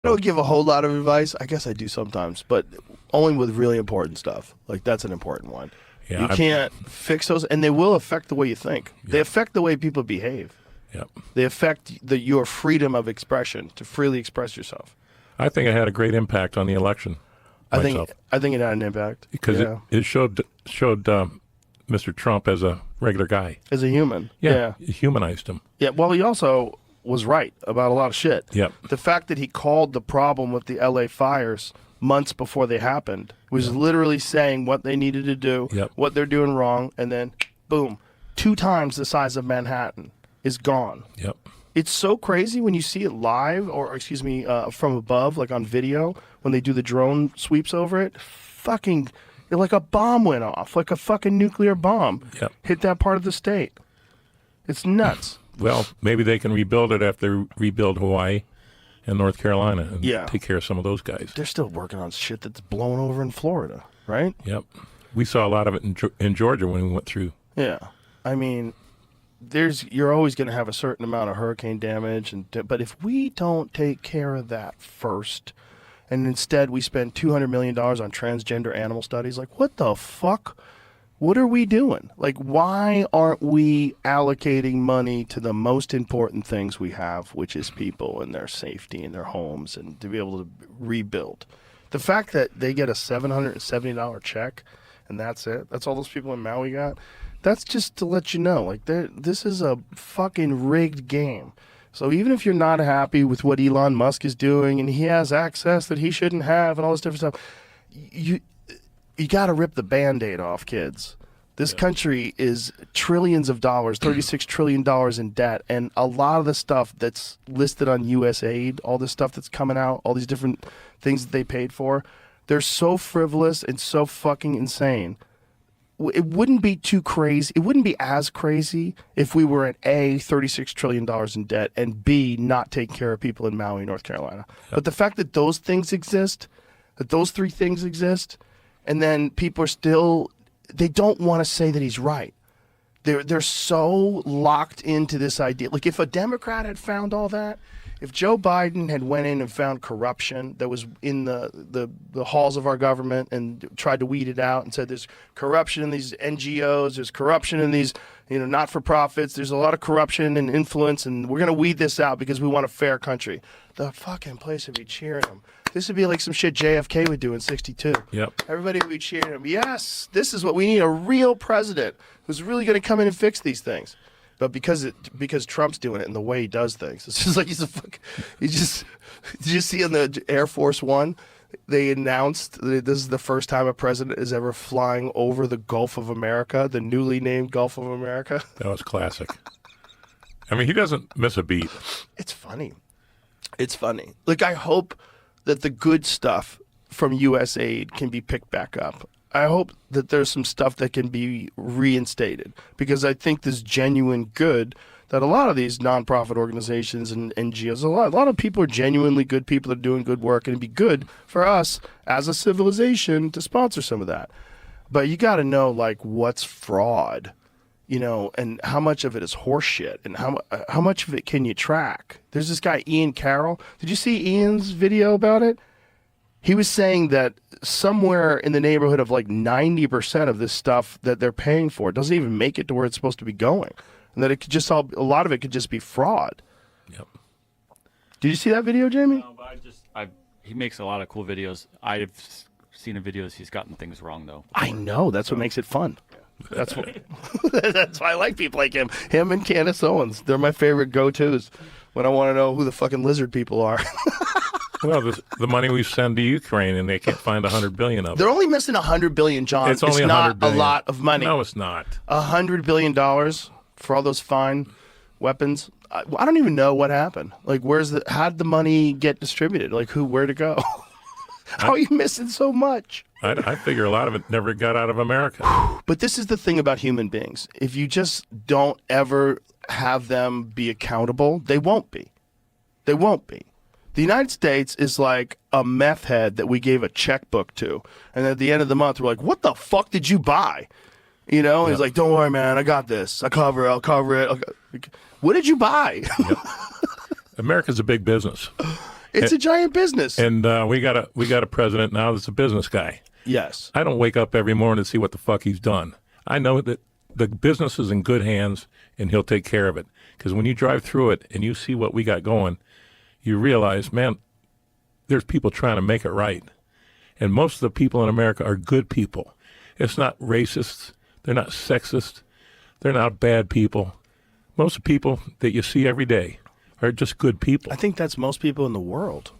I don't give a whole lot of advice. I guess I do sometimes, but only with really important stuff. Like that's an important one. Yeah, You can't fix those, and they will affect the way you think. They affect the way people behave. Yep. They affect your freedom of expression to freely express yourself. I think it had a great impact on the election. I myself, think it had an impact because it showed Mr. Trump as a regular guy. as a human. Yeah, it humanized him. Yeah. Well, he also was right about a lot of shit. Yep. The fact that he called the problem with the L.A. fires months before they happened was literally saying what they needed to do, what they're doing wrong, and then boom, 2 times the size of Manhattan is gone. Yep. It's so crazy when you see it live, or excuse me, from above, like on video, when they do the drone sweeps over it. Fucking, like a bomb went off, like a fucking nuclear bomb hit that part of the state. It's nuts. Well, maybe they can rebuild it after they rebuild Hawaii and North Carolina and take care of some of those guys. They're still working on shit that's blown over in Florida, right? Yep. We saw a lot of it in Georgia when we went through. Yeah. I mean, you're always going to have a certain amount of hurricane damage, but if we don't take care of that first, and instead we spend $200 million on transgender animal studies, like what the fuck? What are we doing? Like, why aren't we allocating money to the most important things we have, which is people and their safety and their homes and to be able to rebuild? The fact that they get a $770 check and that's it, that's all those people in Maui got, that's just to let you know, like, this is a fucking rigged game. So even if you're not happy with what Elon Musk is doing and he has access that he shouldn't have and all this different stuff, you got to rip the Band-Aid off, kids. This country is trillions of dollars, $36 trillion in debt, and a lot of the stuff that's listed on USAID, all this stuff that's coming out, all these different things that they paid for, they're so frivolous and so fucking insane. It wouldn't be too crazy. It wouldn't be as crazy if we were at A, $36 trillion in debt, and B, not taking care of people in Maui, North Carolina. But the fact that those things exist, that those 3 things exist, and then people are still, they don't want to say that he's right. They're so locked into this idea. Like if a Democrat had found all that, if Joe Biden had went in and found corruption that was in the halls of our government and tried to weed it out and said there's corruption in these NGOs, there's corruption in these not-for-profits, there's a lot of corruption and influence, and we're going to weed this out because we want a fair country, the fucking place would be cheering him. This would be like some shit JFK would do in '62. Yep. Everybody would be cheering him. Yes, this is what we need, a real president who's really going to come in and fix these things. But because Trump's doing it and the way he does things, it's just like he's a fuck. Did you see on the Air Force One, they announced that this is the first time a president is ever flying over the Gulf of America, the newly named Gulf of America. That was classic. I mean, he doesn't miss a beat. It's funny. It's funny. Like, I hope that the good stuff from USAID can be picked back up. I hope that there's some stuff that can be reinstated, because I think there's genuine good that a lot of these nonprofit organizations and NGOs, a lot of people are genuinely good people that are doing good work, and it'd be good for us as a civilization to sponsor some of that. But you got to know, like, what's fraud, and how much of it is horseshit, and how much of it can you track? There's this guy, Ian Carroll. Did you see Ian's video about it? He was saying that somewhere in the neighborhood of like 90% of this stuff that they're paying for doesn't even make it to where it's supposed to be going. And that it could just a lot of it could just be fraud. Yep. Did you see that video, Jamie? No, but he makes a lot of cool videos. I've seen the videos he's gotten things wrong, though. I know. That's what makes it fun. That's what. That's why I like people like him. Him and Candace Owens. They're my favorite go-tos when I want to know who the fucking lizard people are. Well, the money we send to Ukraine, and they can't find $100 billion of it. They're only missing $100 billion, John. It's only not $100 billion. A lot of money. No, it's not. $100 billion for all those fine weapons. I don't even know what happened. Like, how'd the money get distributed? Like, where to go? How are you missing so much? I figure a lot of it never got out of America. But this is the thing about human beings. If you just don't ever have them be accountable, they won't be. They won't be. The United States is like a meth head that we gave a checkbook to. And at the end of the month, we're like, what the fuck did you buy? Yep. He's like, don't worry, man. I got this. I'll cover it. What did you buy? Yep. America's a big business. It's a giant business. And we got a president now that's a business guy. Yes. I don't wake up every morning to see what the fuck he's done. I know that the business is in good hands, and he'll take care of it. Because when you drive through it and you see what we got going, you realize, man, there's people trying to make it right. And most of the people in America are good people. It's not racists. They're not sexist. They're not bad people. Most of the people that you see every day are just good people. I think that's most people in the world.